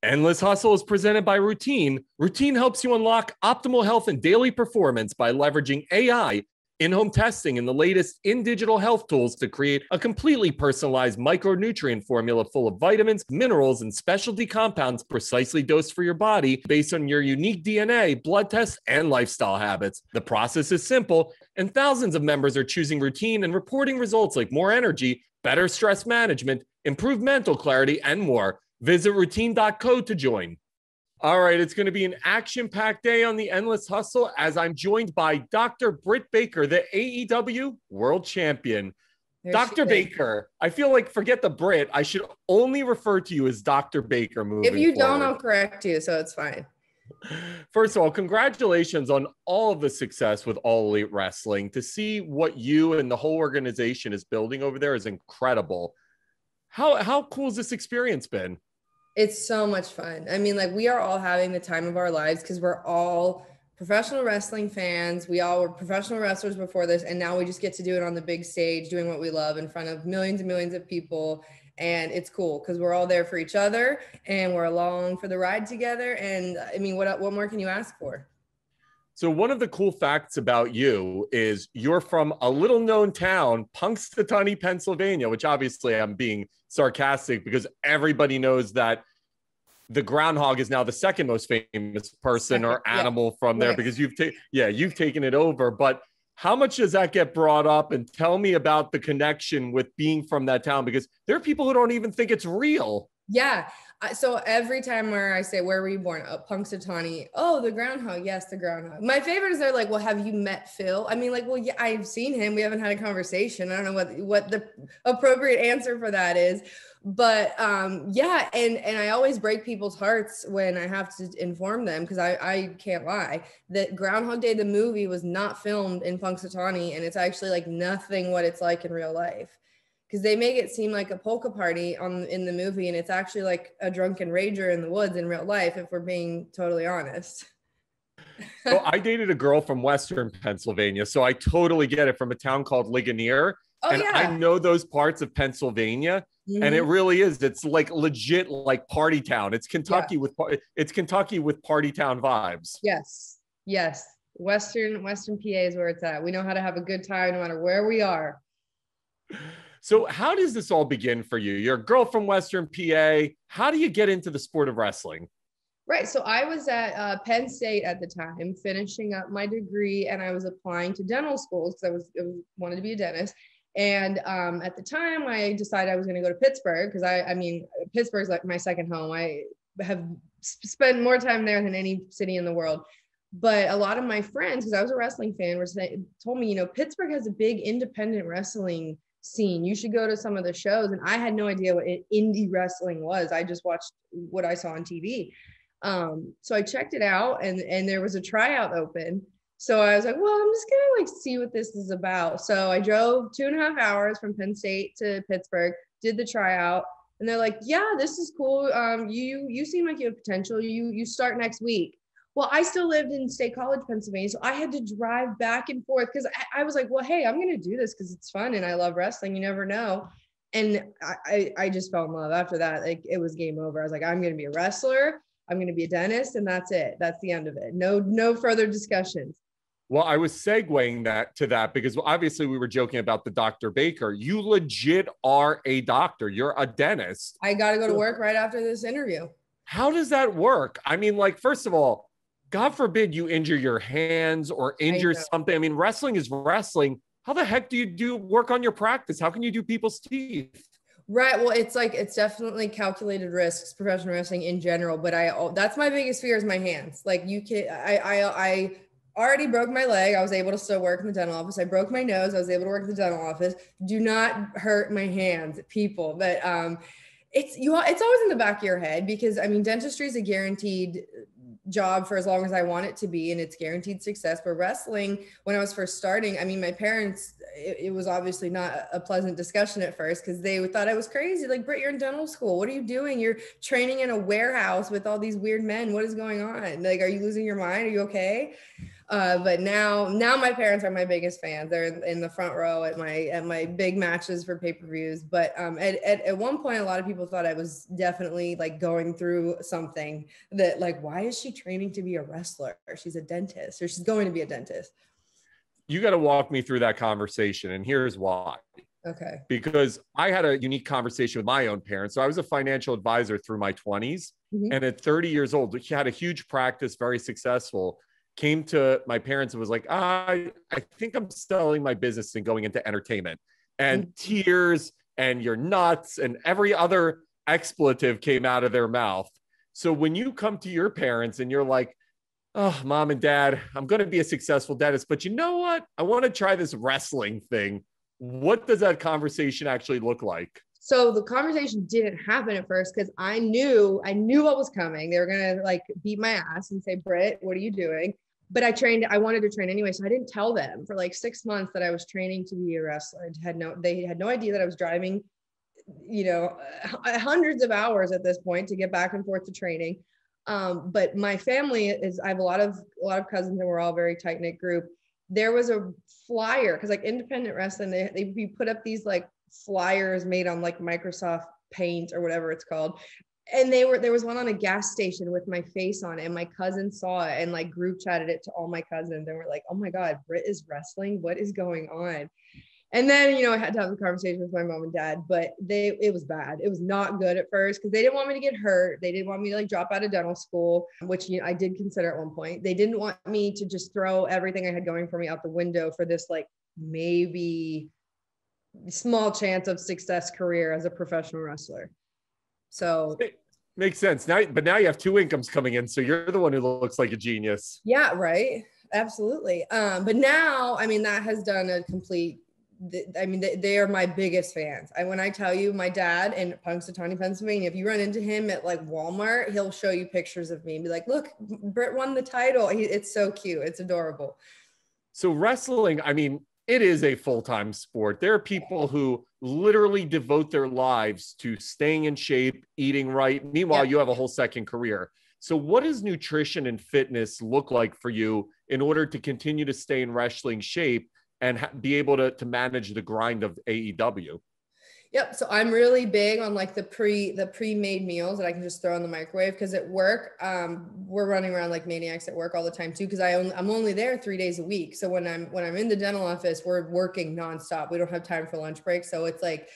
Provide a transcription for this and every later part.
Endless Hustle is presented by Routine. Routine helps you unlock optimal health and daily performance by leveraging AI, in-home testing, and the latest in digital health tools to create a completely personalized micronutrient formula full of vitamins, minerals, and specialty compounds precisely dosed for your body based on your unique DNA, blood tests, and lifestyle habits. The process is simple, and thousands of members are choosing Routine and reporting results like more energy, better stress management, improved mental clarity, and more. Visit routine.co to join. All right, it's going to be an action-packed day on the Endless Hustle as I'm joined by Dr. Britt Baker, the AEW World Champion. Dr. Baker, I feel like forget the Brit. I should only refer to you as Dr. Baker moving forward. If you don't, I'll correct you, so it's fine. First of all, congratulations on all of the success with All Elite Wrestling. To see what you and the whole organization is building over there is incredible. How cool has this experience been? It's so much fun. I mean, like, we are all having the time of our lives because we're all professional wrestling fans. We all were professional wrestlers before this, and now we just get to do it on the big stage, doing what we love in front of millions and millions of people. And it's cool because we're all there for each other and we're along for the ride together. And I mean, what more can you ask for? So one of the cool facts about you is you're from a little known town, Punxsutawney, Pennsylvania, which obviously I'm being sarcastic because everybody knows that the groundhog is now the second most famous person or animal from there because you've taken it over. But how much does that get brought up? And tell me about the connection with being from that town, because there are people who don't even think it's real. Yeah. So every time where I say, where were you born? Oh, Punxsutawney. Oh, the groundhog. Yes, the groundhog. My favorite is they're like, well, have you met Phil? I mean, like, well, yeah, I've seen him. We haven't had a conversation. I don't know what the appropriate answer for that is. But yeah, and I always break people's hearts when I have to inform them, because I can't lie, that Groundhog Day, the movie, was not filmed in Punxsutawney, and it's actually like nothing what it's like in real life. Because they make it seem like a polka party in the movie, and it's actually like a drunken rager in the woods in real life, if we're being totally honest. So I dated a girl from Western Pennsylvania, so I totally get it, from a town called Ligonier. Oh, and yeah. I know those parts of Pennsylvania, and it really is. It's like legit, like party town. It's Kentucky with party town vibes. Yes. Western PA is where it's at. We know how to have a good time no matter where we are. So how does this all begin for you? You're a girl from Western PA. How do you get into the sport of wrestling? Right. So I was at Penn State at the time, finishing up my degree, and I was applying to dental schools because I wanted to be a dentist. And at the time, I decided I was going to go to Pittsburgh because I mean, Pittsburgh's like my second home. I have spent more time there than any city in the world. But a lot of my friends, because I was a wrestling fan, told me, Pittsburgh has a big independent wrestling scene. You should go to some of the shows. And I had no idea what indie wrestling was. I just watched what I saw on TV. So I checked it out, and there was a tryout open. So I was like, well, I'm just gonna see what this is about. So I drove 2.5 hours from Penn State to Pittsburgh, did the tryout, and they're like, yeah, this is cool. You seem like you have potential. You start next week. Well, I still lived in State College, Pennsylvania, so I had to drive back and forth because I was like, well, hey, I'm going to do this because it's fun and I love wrestling. You never know. And I just fell in love after that. Like, it was game over. I was like, I'm going to be a wrestler. I'm going to be a dentist, and that's it. That's the end of it. No further discussions. Well, I was segueing to that because obviously we were joking about the Dr. Baker. You legit are a doctor. You're a dentist. I got to go to work right after this interview. How does that work? I mean, like, first of all, God forbid you injure your hands or injure something. I mean, wrestling is wrestling. How the heck do you do work on your practice? How can you do people's teeth? Right. Well, it's definitely calculated risks, professional wrestling in general. But that's my biggest fear is my hands. Like, I already broke my leg. I was able to still work in the dental office. I broke my nose. I was able to work in the dental office. Do not hurt my hands, people. But it's always in the back of your head because, I mean, dentistry is a guaranteed job for as long as I want it to be, and it's guaranteed success. But wrestling, when I was first starting, I mean, my parents, it was obviously not a pleasant discussion at first because they thought I was crazy. Like, Britt, you're in dental school. What are you doing? You're training in a warehouse with all these weird men. What is going on? Like, are you losing your mind? Are you okay? But now my parents are my biggest fans. They're in the front row at my big matches for pay-per-views. But at one point, a lot of people thought I was definitely like going through something that like, why is she training to be a wrestler? She's a dentist, or she's going to be a dentist. You got to walk me through that conversation, and here's why. Okay. Because I had a unique conversation with my own parents. So I was a financial advisor through my 20s. And at 30 years old, she had a huge practice, very successful, came to my parents and was like, I think I'm selling my business and going into entertainment. And tears and you're nuts and every other expletive came out of their mouth. So when you come to your parents and you're like, oh, mom and dad, I'm going to be a successful dentist, but you know what? I want to try this wrestling thing. What does that conversation actually look like? So the conversation didn't happen at first because I knew what was coming. They were going to like beat my ass and say, Britt, what are you doing? But I wanted to train anyway. So I didn't tell them for like 6 months that I was training to be a wrestler. They had no idea that I was driving, hundreds of hours at this point to get back and forth to training. But my family I have a lot of cousins, and we're all a very tight knit group. There was a flyer because like independent wrestling, they put up these like flyers made on like Microsoft Paint or whatever it's called. And there was one on a gas station with my face on it, and my cousin saw it and like group chatted it to all my cousins, and we're like, oh my God, Britt is wrestling. What is going on? And then, I had to have a conversation with my mom and dad, but it was bad. It was not good at first because they didn't want me to get hurt. They didn't want me to like drop out of dental school, which I did consider at one point. They didn't want me to just throw everything I had going for me out the window for this like maybe small chance of success career as a professional wrestler. So it makes sense. Now you have two incomes coming in. So you're the one who looks like a genius. Yeah, right. Absolutely. But now, that has done a complete, they are my biggest fans. When I tell you, my dad in Punxsutawney, Pennsylvania, if you run into him at like Walmart, he'll show you pictures of me and be like, look, Britt won the title. It's so cute. It's adorable. So wrestling, it is a full-time sport. There are people who literally devote their lives to staying in shape, eating right. Meanwhile, you have a whole second career. So what does nutrition and fitness look like for you in order to continue to stay in wrestling shape and be able to manage the grind of AEW? Yep. So I'm really big on like the pre-made meals that I can just throw in the microwave. Cause at work, we're running around like maniacs at work all the time too. Cause I'm only there 3 days a week. So when I'm in the dental office, we're working nonstop. We don't have time for lunch break. So it's like,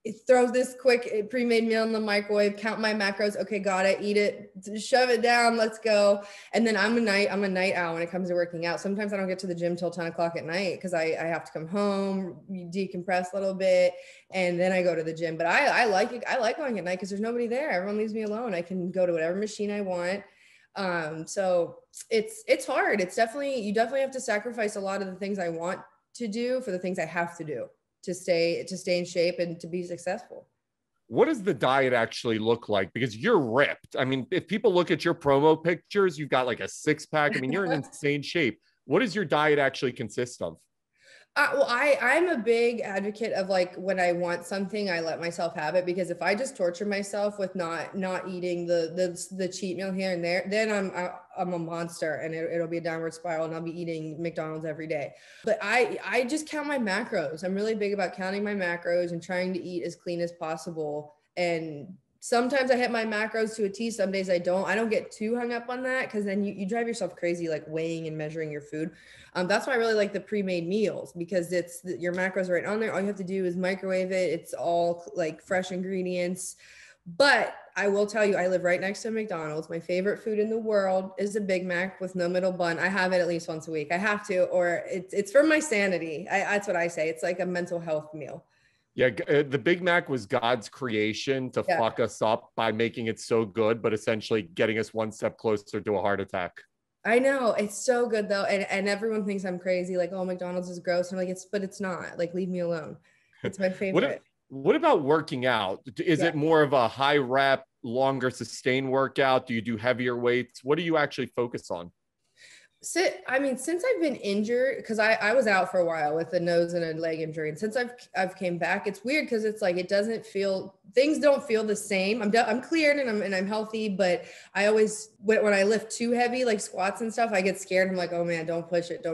it throws this quick pre-made meal in the microwave, count my macros. Okay, got it. Eat it, shove it down. Let's go. And then I'm a night owl when it comes to working out. Sometimes I don't get to the gym till 10 o'clock at night because I have to come home, decompress a little bit, and then I go to the gym. But I like it. I like going at night because there's nobody there. Everyone leaves me alone. I can go to whatever machine I want. So it's hard. You definitely have to sacrifice a lot of the things I want to do for the things I have to do to stay in shape and to be successful. What does the diet actually look like? Because you're ripped. If people look at your promo pictures, you've got like a 6-pack. You're in insane shape. What does your diet actually consist of? Well, I'm a big advocate of like, when I want something, I let myself have it, because if I just torture myself with not eating the cheat meal here and there, then I'm a monster, and it'll be a downward spiral, and I'll be eating McDonald's every day. But I just count my macros. I'm really big about counting my macros and trying to eat as clean as possible. And sometimes I hit my macros to a T. Some days I don't get too hung up on that, because then you drive yourself crazy, like weighing and measuring your food. That's why I really like the pre-made meals, because your macros are right on there. All you have to do is microwave it. It's all like fresh ingredients. But I will tell you, I live right next to McDonald's. My favorite food in the world is a Big Mac with no middle bun. I have it at least once a week. I have to, or it's for my sanity. That's what I say. It's like a mental health meal. Yeah, the Big Mac was God's creation to fuck us up by making it so good, but essentially getting us one step closer to a heart attack. I know, it's so good though, and everyone thinks I'm crazy, like, oh, McDonald's is gross. And I'm like, but it's not. Like, leave me alone. It's my favorite. What about working out? Is it more of a high rep, longer sustained workout? Do you do heavier weights? What do you actually focus on? Since I've been injured, because I was out for a while with a nose and a leg injury, and since I've came back, it's weird because it's like things don't feel the same. I'm cleared and I'm healthy, but I always when I lift too heavy, like squats and stuff, I get scared. I'm like, oh man, don't push it.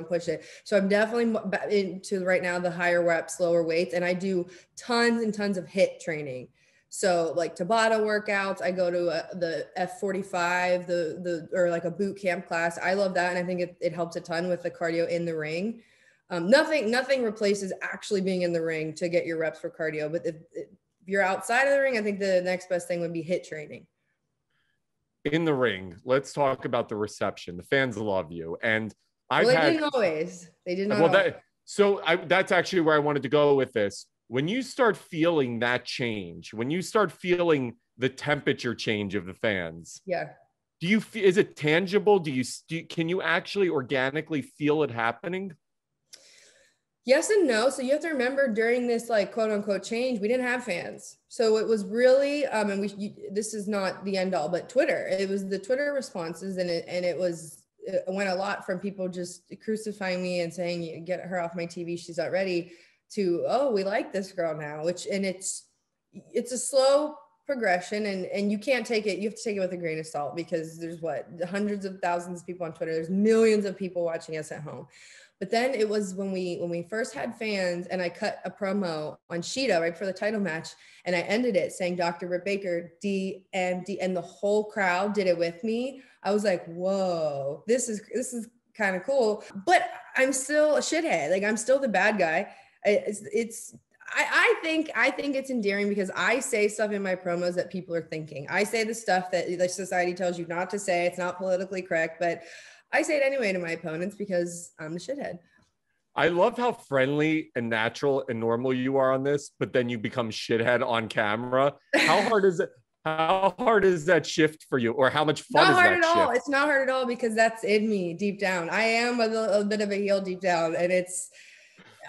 So I'm definitely into right now the higher reps, lower weights, and I do tons and tons of HIIT training. So like Tabata workouts, I go to the F45, or like a boot camp class. I love that. And I think it helps a ton with the cardio in the ring. Nothing replaces actually being in the ring to get your reps for cardio. But if you're outside of the ring, I think the next best thing would be HIIT training. In the ring, let's talk about the reception. The fans love you. And They didn't always. They did not always. That's actually where I wanted to go with this. When you start feeling that change, when you start feeling the temperature change of the fans, yeah, is it tangible? Can you actually organically feel it happening? Yes and no. So you have to remember during this like quote unquote change, we didn't have fans. So it was really, this is not the end all, but Twitter, it was the Twitter responses it went a lot from people just crucifying me and saying, get her off my TV. She's not ready, to, oh, we like this girl now, it's a slow progression and you can't take it. You have to take it with a grain of salt because there's hundreds of thousands of people on Twitter. There's millions of people watching us at home. But then it was when we first had fans and I cut a promo on Sheeta right before the title match. And I ended it saying, Dr. Britt Baker, DMD, and the whole crowd did it with me. I was like, whoa, this is kind of cool, but I'm still a shithead. Like I'm still the bad guy. I think it's endearing because I say stuff in my promos that people are thinking. I say the stuff that the society tells you not to say. It's not politically correct, but I say it anyway to my opponents because I'm the shithead. I love how friendly and natural and normal you are on this, but then you become shithead on camera. How hard is it? How hard is that shift for you, or how much fun is that shift? Not hard at all. It's not hard at all because that's in me deep down. I am a bit of a heel deep down, and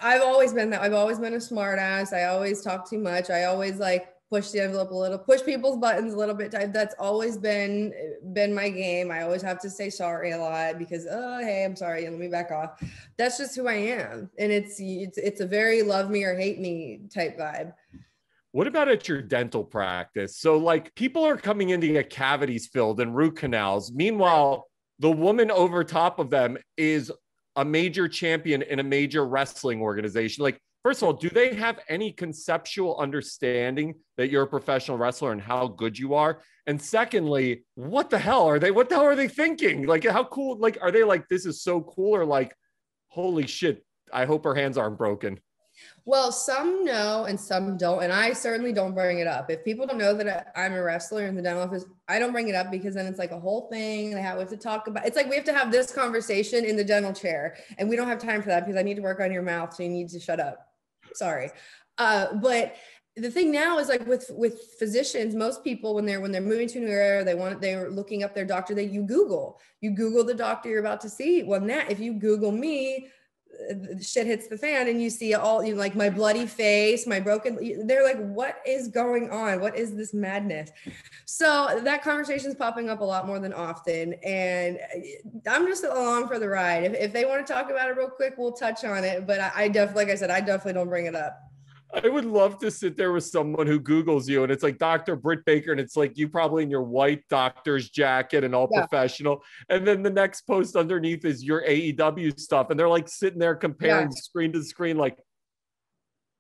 I've always been that. I've always been a smart ass. I always talk too much. I always like push the envelope a little, push people's buttons a little bit. That's always been my game. I always have to say sorry a lot because, oh, hey, I'm sorry. Let me back off. That's just who I am. And it's a very love me or hate me type vibe. What about at your dental practice? So like people are coming in to get cavities filled and root canals. Meanwhile, the woman over top of them is a major champion in a major wrestling organization. Like, first of all, do they have any conceptual understanding that you're a professional wrestler and how good you are? And secondly, what the hell are they thinking? Like, how cool, like, are they like, this is so cool, or like, holy shit, I hope her hands aren't broken? Well, some know and some don't. And I certainly don't bring it up. If people don't know that I'm a wrestler in the dental office, I don't bring it up because then it's like a whole thing we have to talk about. It's like we have to have this conversation in the dental chair and we don't have time for that because I need to work on your mouth. So you need to shut up. Sorry. But the thing now is like with physicians, most people, when they're moving to a new area, they're looking up their doctor, you Google the doctor you're about to see. Well, now if you Google me, shit hits the fan and you see like my bloody face, my broken, they're like, what is going on? What is this madness? So that conversation is popping up a lot more than often. And I'm just along for the ride. If they want to talk about it real quick, we'll touch on it. But I definitely don't bring it up. I would love to sit there with someone who Googles you and it's like Dr. Britt Baker and it's like you probably in your white doctor's jacket and all professional. And then the next post underneath is your AEW stuff. And they're like sitting there comparing screen to screen like,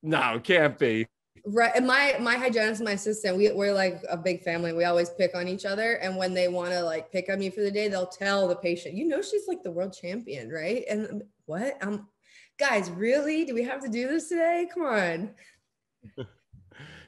no, it can't be. Right. And my hygienist and my assistant, we're like a big family. We always pick on each other. And when they want to like pick on me for the day, they'll tell the patient, she's like the world champion, right? And what? Guys, really? Do we have to do this today? Come on.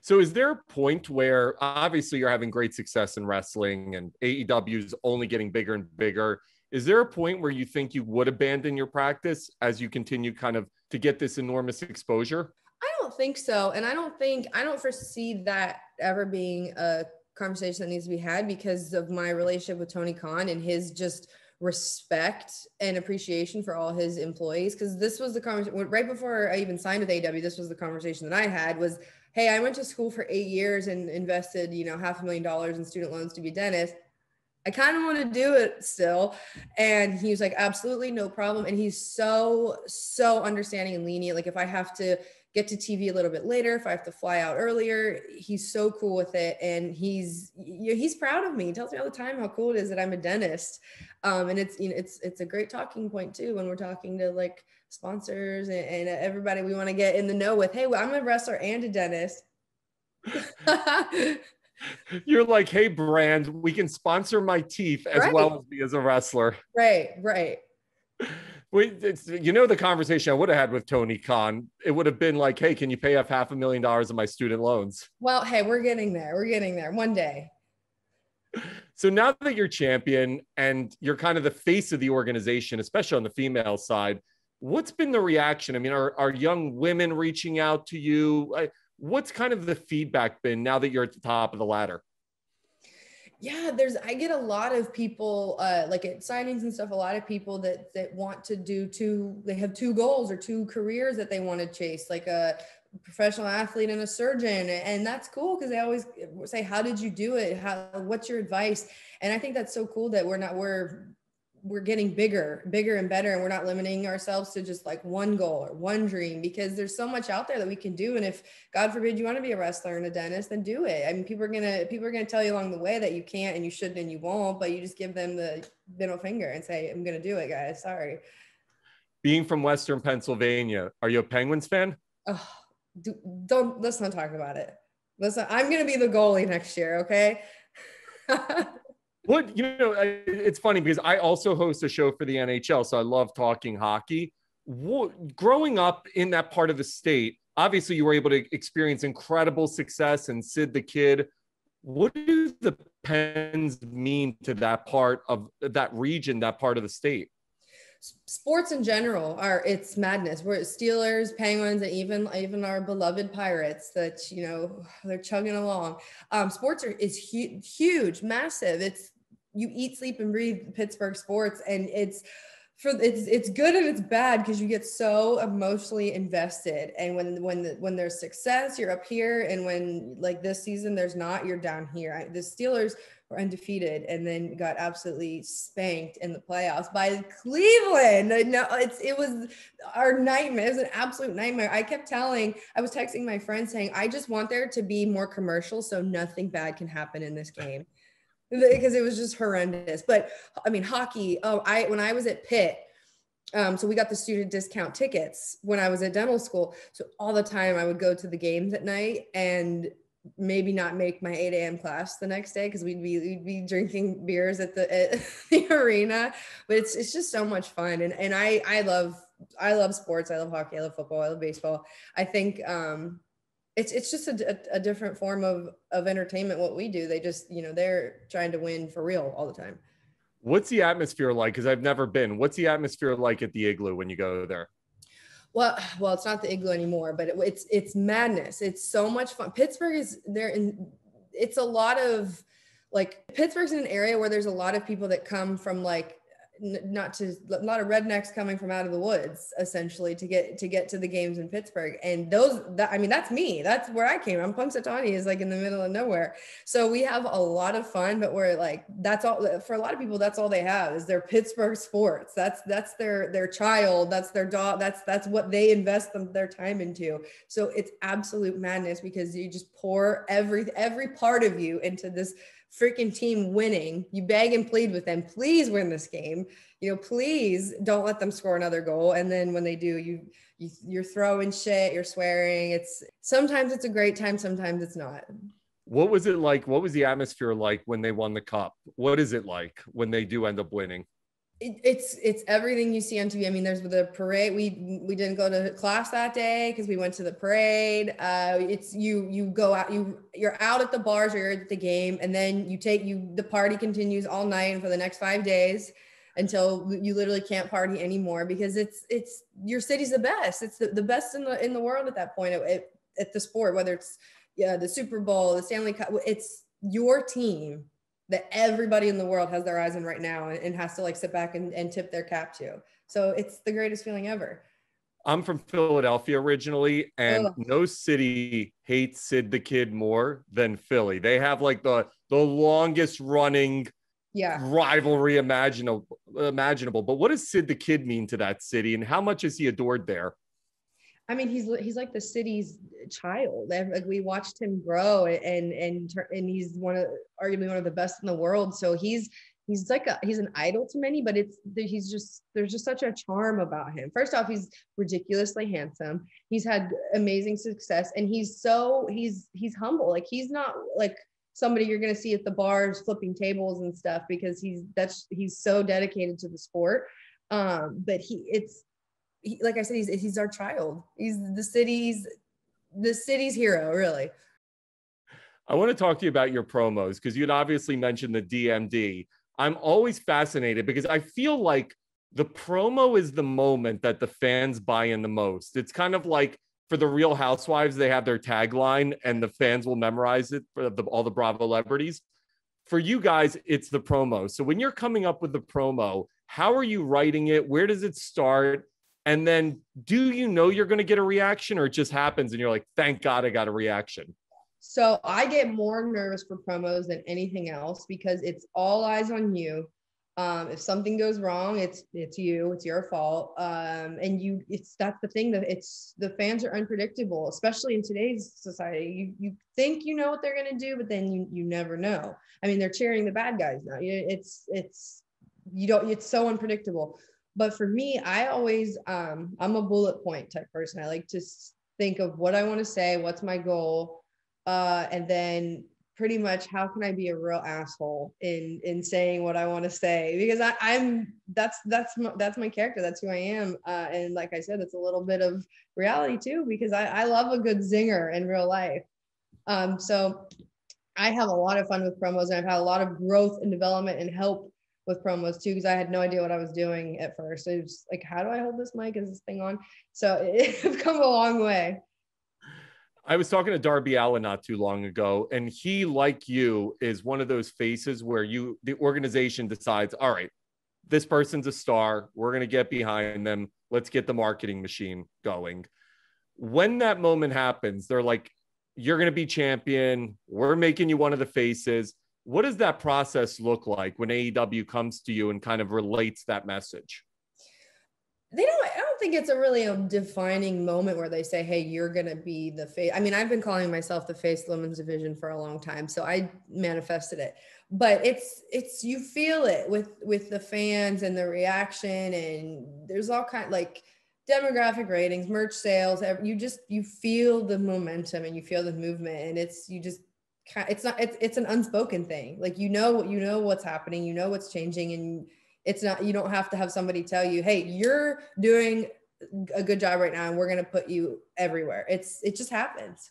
So is there a point where obviously you're having great success in wrestling and AEW is only getting bigger and bigger? Is there a point where you think you would abandon your practice as you continue kind of to get this enormous exposure? I don't think so. And I don't foresee that ever being a conversation that needs to be had because of my relationship with Tony Khan and his just respect and appreciation for all his employees. Because this was the conversation right before I even signed with AEW. This was the conversation that I had was, hey, I went to school for 8 years and invested, $500,000 in student loans to be a dentist. I kind of want to do it still. And he was like, absolutely no problem. And he's so understanding and lenient. Like if I have to get to TV a little bit later, if I have to fly out earlier, he's so cool with it. And he's proud of me. He tells me all the time how cool it is that I'm a dentist. And it's, it's a great talking point too, when we're talking to like sponsors and everybody we want to get in the know with, hey, well, I'm a wrestler and a dentist. You're like, hey, brand, we can sponsor my teeth as well as me as a wrestler. Right. The conversation I would have had with Tony Khan, it would have been like, hey, can you pay off $500,000 of my student loans? Well, hey, we're getting there one day. So now that you're champion and you're kind of the face of the organization, especially on the female side, what's been the reaction? I mean, are young women reaching out to you? What's kind of the feedback been now that you're at the top of the ladder? Yeah, I get a lot of people like at signings and stuff, a lot of people that want to they have two goals or two careers that they want to chase, like a professional athlete and a surgeon. And that's cool because they always say, how did you do it? What's your advice? And I think that's so cool that we're getting bigger and better, and we're not limiting ourselves to just like one goal or one dream, because there's so much out there that we can do. And if God forbid you want to be a wrestler and a dentist, then do it. I mean, people are gonna tell you along the way that you can't and you shouldn't and you won't, but you just give them the middle finger and say, I'm gonna do it, guys. Sorry. Being from Western Pennsylvania, are you a Penguins fan? Oh, let's not talk about it. I'm gonna be the goalie next year, okay? It's funny because I also host a show for the NHL, so I love talking hockey. Growing up in that part of the state, obviously you were able to experience incredible success and Sid the Kid. What do the Pens mean to that part of that region, that part of the state? Sports in general it's madness. We're Steelers, Penguins, and even our beloved Pirates that, they're chugging along. Sports is huge, massive. You eat, sleep, and breathe Pittsburgh sports, and it's good and it's bad because you get so emotionally invested. And when there's success, you're up here, and when like this season there's not, you're down here. The Steelers were undefeated and then got absolutely spanked in the playoffs by Cleveland. No, it was our nightmare. It was an absolute nightmare. I was texting my friend saying, I just want there to be more commercials so nothing bad can happen in this game. Because it was just horrendous. But I mean, hockey, when I was at Pitt, so we got the student discount tickets when I was at dental school. So all the time I would go to the games at night and maybe not make my 8 a.m. class the next day because we'd be drinking beers at the arena. But it's just so much fun. And I love sports. I love hockey. I love football. I love baseball. I think it's just a different form of entertainment. What we do, they just, they're trying to win for real all the time. What's the atmosphere like? Because I've never been. What's the atmosphere like at the Igloo when you go there? Well, it's not the Igloo anymore, but it's madness. It's so much fun. Pittsburgh is there, and it's a lot of like Pittsburgh's in an area where there's a lot of people that come from like a lot of rednecks coming from out of the woods essentially to get to the games in Pittsburgh. And that's me. That's where I came. I'm Punxsutawney is like in the middle of nowhere. So we have a lot of fun, but we're like, that's all for a lot of people. That's all they have is their Pittsburgh sports. That's their child. That's their dog. That's what they invest their time into. So it's absolute madness because you just pour every part of you into this freaking team winning. You beg and plead with them, please win this game, please don't let them score another goal. And then when they do, you're throwing shit, you're swearing. Sometimes it's a great time, sometimes it's not. What was it like? What was the atmosphere like when they won the cup? What is it like when they do end up winning? It's everything you see on TV. I mean, there's the parade. We didn't go to class that day because we went to the parade. It's you go out, you're out at the bars or you're at the game, and then the party continues all night and for the next 5 days until you literally can't party anymore because it's your city's the best. It's the best in the world at that point at the sport, whether it's the Super Bowl, the Stanley Cup. It's your team that everybody in the world has their eyes on right now and has to like sit back and tip their cap to. So it's the greatest feeling ever. I'm from Philadelphia originally, and no city hates Sid the Kid more than Philly. They have like the longest running Yeah. rivalry imaginable. But what does Sid the Kid mean to that city, and how much is he adored there? I mean, he's like the city's child. Like, we watched him grow, and he's arguably one of the best in the world. So he's an idol to many, but there's just such a charm about him. First off, he's ridiculously handsome. He's had amazing success, and he's humble. Like, he's not like somebody you're going to see at the bars flipping tables and stuff, because he's so dedicated to the sport. But like I said, he's our child. He's the city's hero, really. I want to talk to you about your promos, because you'd obviously mentioned the DMD. I'm always fascinated because I feel like the promo is the moment that the fans buy in the most. It's kind of like for the Real Housewives, they have their tagline and the fans will memorize it for all the Bravo celebrities. For you guys, it's the promo. So when you're coming up with the promo, how are you writing it? Where does it start? And then do you know you're going to get a reaction, or it just happens and you're like, thank God I got a reaction? So I get more nervous for promos than anything else, because it's all eyes on you. If something goes wrong, it's you, it's your fault. And that's the thing, that the fans are unpredictable, especially in today's society. You think you know what they're going to do, but then you never know. I mean, they're cheering the bad guys now. It's so unpredictable. But for me, I always, I'm a bullet point type person. I like to think of what I want to say, what's my goal, and then pretty much how can I be a real asshole in saying what I want to say, because that's my character, that's who I am, and like I said, it's a little bit of reality too, because I love a good zinger in real life. So I have a lot of fun with promos, and I've had a lot of growth and development and help with promos too, because I had no idea what I was doing at first. It was like, how do I hold this mic? Is this thing on? So it's come a long way. I was talking to Darby Allin not too long ago, and he, like you, is one of those faces where the organization decides, all right, this person's a star. We're going to get behind them. Let's get the marketing machine going. When that moment happens, they're like, you're going to be champion. We're making you one of the faces. What does that process look like when AEW comes to you and kind of relates that message? I don't think it's a defining moment where they say, hey, you're going to be the face. I mean, I've been calling myself the face of the women's division for a long time, so I manifested it. But it's you feel it with the fans and the reaction, and there's all kind, like, demographic ratings, merch sales. You feel the momentum and you feel the movement, and it's an unspoken thing. Like, you know what's happening, you know what's changing, and you don't have to have somebody tell you, hey, you're doing a good job right now and we're going to put you everywhere. It just happens.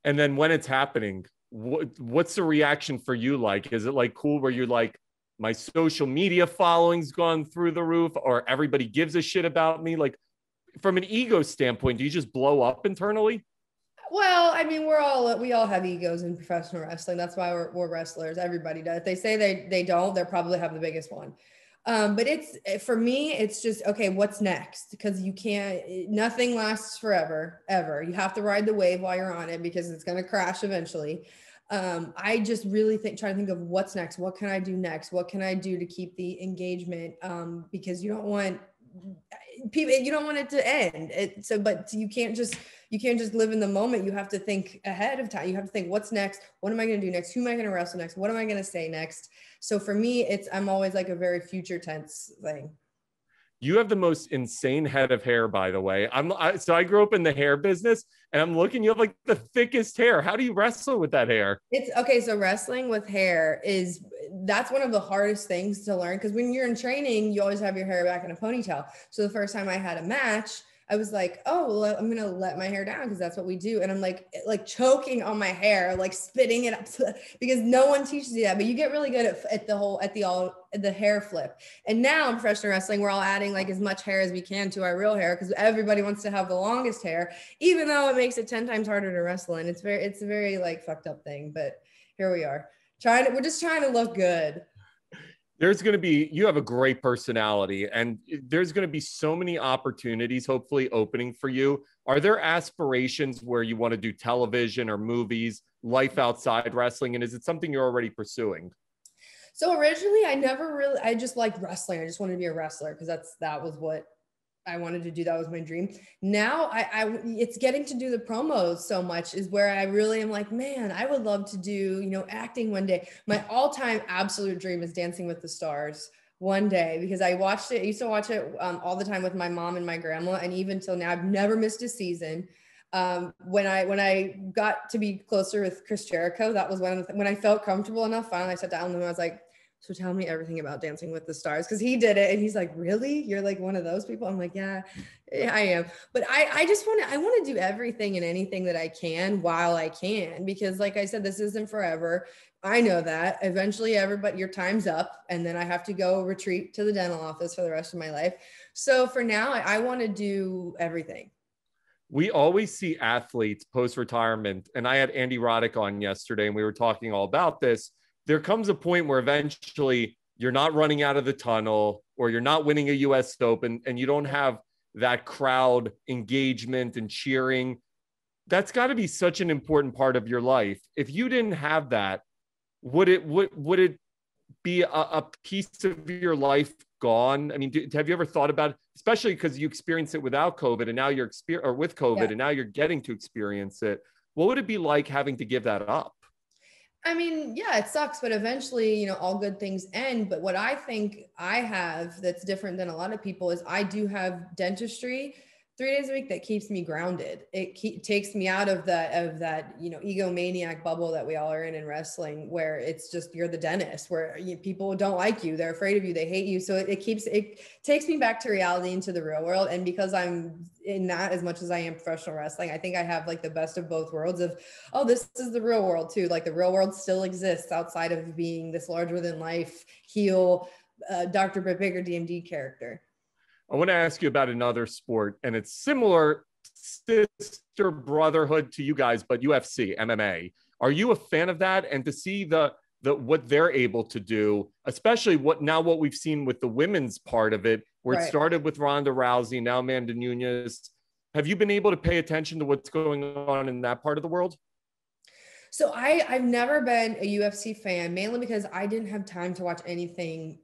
And then when it's happening, what's the reaction for you like? Is it like cool where you're like, my social media following's gone through the roof, or everybody gives a shit about me? Like, from an ego standpoint, do you just blow up internally? Well, I mean, we all have egos in professional wrestling. That's why we're wrestlers. Everybody does. If they say they don't, they probably have the biggest one. But for me, it's just, okay, what's next? Because nothing lasts forever, ever. You have to ride the wave while you're on it, because it's going to crash eventually. I just really try to think of what's next. What can I do next? What can I do to keep the engagement? Because you don't want it to end. But you can't just live in the moment. You have to think ahead of time. You have to think, what's next? What am I going to do next? Who am I going to wrestle next? What am I going to say next? So for me, I'm always like a very future tense thing. You have the most insane head of hair, by the way. So I grew up in the hair business, and I'm looking, you have like the thickest hair. How do you wrestle with that hair? It's okay. So wrestling with hair that's one of the hardest things to learn, because when you're in training, you always have your hair back in a ponytail. So the first time I had a match, I was like, oh, well, I'm going to let my hair down because that's what we do. And I'm like choking on my hair, like spitting it up because no one teaches you that, but you get really good at the hair flip. And now in professional wrestling, we're all adding like as much hair as we can to our real hair, because everybody wants to have the longest hair, even though it makes it 10 times harder to wrestle. And it's a very like fucked up thing, but here we are we're just trying to look good. You have a great personality, and there's going to be so many opportunities hopefully opening for you. Are there aspirations where you want to do television or movies, life outside wrestling? And is it something you're already pursuing? So originally I just liked wrestling. I just wanted to be a wrestler because that was what I wanted to do. That was my dream. Now it's getting to do the promos so much is where I really am like, man, I would love to do, acting one day. My all-time absolute dream is Dancing with the Stars one day, because I used to watch it all the time with my mom and my grandma. And even till now, I've never missed a season. When I got to be closer with Chris Jericho, that was when I felt comfortable enough, finally I sat down with him and I was like, so tell me everything about Dancing with the Stars. Cause he did it. And he's like, really? You're like one of those people? I'm like, yeah, I am. But I want to do everything and anything that I can while I can, because like I said, this isn't forever. I know that eventually your time's up, and then I have to go retreat to the dental office for the rest of my life. So for now, I want to do everything. We always see athletes post-retirement, and I had Andy Roddick on yesterday, and we were talking all about this. There comes a point where eventually you're not running out of the tunnel, or you're not winning a US Open, and you don't have that crowd engagement and cheering. That's got to be such an important part of your life. If you didn't have that, would it be a piece of your life gone? I mean, have you ever thought about it, especially because you experienced it without COVID and now with COVID, and now you're getting to experience it? What would it be like having to give that up? I mean, yeah, it sucks, but eventually, all good things end. But what I think I have that's different than a lot of people is I do have dentistry 3 days a week that keeps me grounded. It takes me out of that egomaniac bubble that we all are in wrestling, where it's just you're the dentist, where people don't like you, they're afraid of you, they hate you. So it takes me back to reality, into the real world. And because I'm in that as much as I am professional wrestling, I think I have like the best of both worlds of, oh, this is the real world too. Like the real world still exists outside of being this larger than life heel Dr. Britt Baker DMD character. I want to ask you about another sport, and it's similar, sister brotherhood to you guys, but UFC, MMA. Are you a fan of that? And to see the what they're able to do, especially what we've seen with the women's part of it, where it started with Ronda Rousey, now Amanda Nunes. Have you been able to pay attention to what's going on in that part of the world? So I've never been a UFC fan, mainly because I didn't have time to watch anything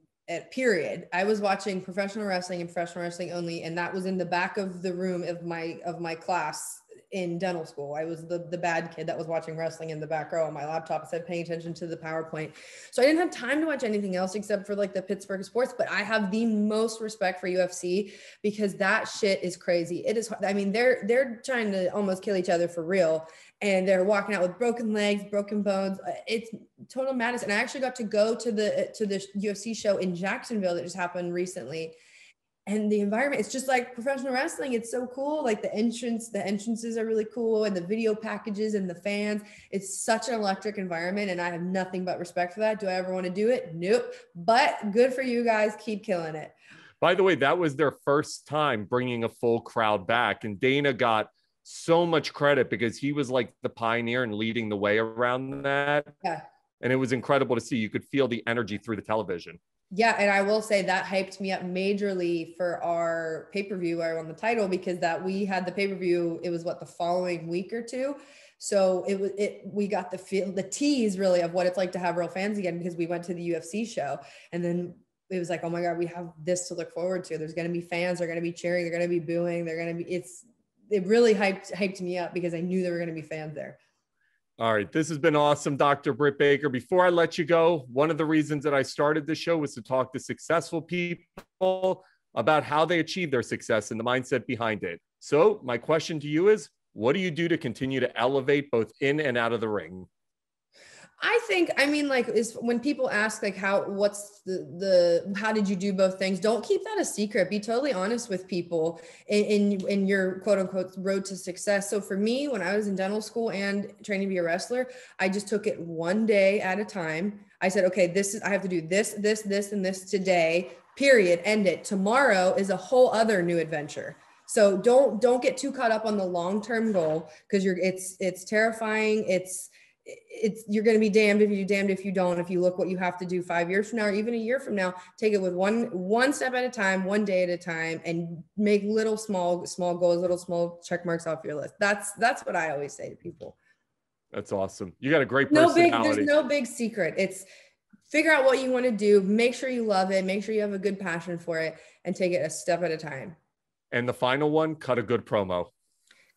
period. I was watching professional wrestling and professional wrestling only, and that was in the back of the room of my class in dental school. I was the bad kid that was watching wrestling in the back row on my laptop instead of paying attention to the PowerPoint. So I didn't have time to watch anything else except for like the Pittsburgh sports, but I have the most respect for UFC because that shit is crazy. It is, I mean, they're trying to almost kill each other for real. And they're walking out with broken legs, broken bones. It's total madness. And I actually got to go to the UFC show in Jacksonville that just happened recently. And the environment, it's just like professional wrestling. It's so cool. Like the entrances are really cool, and the video packages and the fans. It's such an electric environment, and I have nothing but respect for that. Do I ever want to do it? Nope. But good for you guys. Keep killing it. By the way, that was their first time bringing a full crowd back, and Dana got so much credit because he was like the pioneer and leading the way around that. Yeah. And it was incredible to see. You could feel the energy through the television. Yeah. And I will say that hyped me up majorly for our pay-per-view on the title, because we had the pay-per-view. It was the following week or two. So we got the tease really of what it's like to have real fans again, because we went to the UFC show, and then it was like, oh my God, we have this to look forward to. There's going to be fans. They're going to be cheering. They're going to be booing. It really hyped me up because I knew there were going to be fans there. All right. This has been awesome, Dr. Britt Baker. Before I let you go, one of the reasons that I started the show was to talk to successful people about how they achieve their success and the mindset behind it. So my question to you is, what do you do to continue to elevate both in and out of the ring? Is when people ask how did you do both things? Don't keep that a secret. Be totally honest with people in your quote unquote road to success. So for me, when I was in dental school and training to be a wrestler, I just took it one day at a time. I said, okay, I have to do this, and this today, period. End it. Tomorrow is a whole other new adventure. So don't get too caught up on the long-term goal, because it's terrifying. You're going to be damned if you do, damned if you don't. If you look what you have to do 5 years from now, or even a year from now, take it with one step at a time, one day at a time, and make little small goals, little small check marks off your list. That's what I always say to people. That's awesome. You got a great personality. There's no big secret. It's figure out what you want to do, make sure you love it, make sure you have a good passion for it, and take it a step at a time. And the final one, cut a good promo.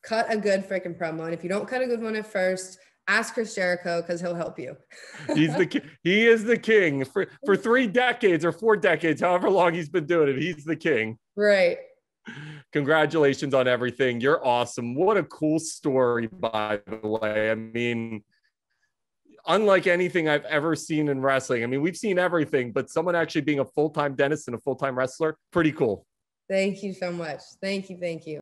Cut a good freaking promo. And if you don't cut a good one at first, ask Chris Jericho because he'll help you. He is the king for 3 decades or 4 decades, however long he's been doing it. He's the king. Right. Congratulations on everything. You're awesome. What a cool story, by the way. I mean, unlike anything I've ever seen in wrestling. I mean, we've seen everything, but someone actually being a full-time dentist and a full-time wrestler, pretty cool. Thank you so much. Thank you.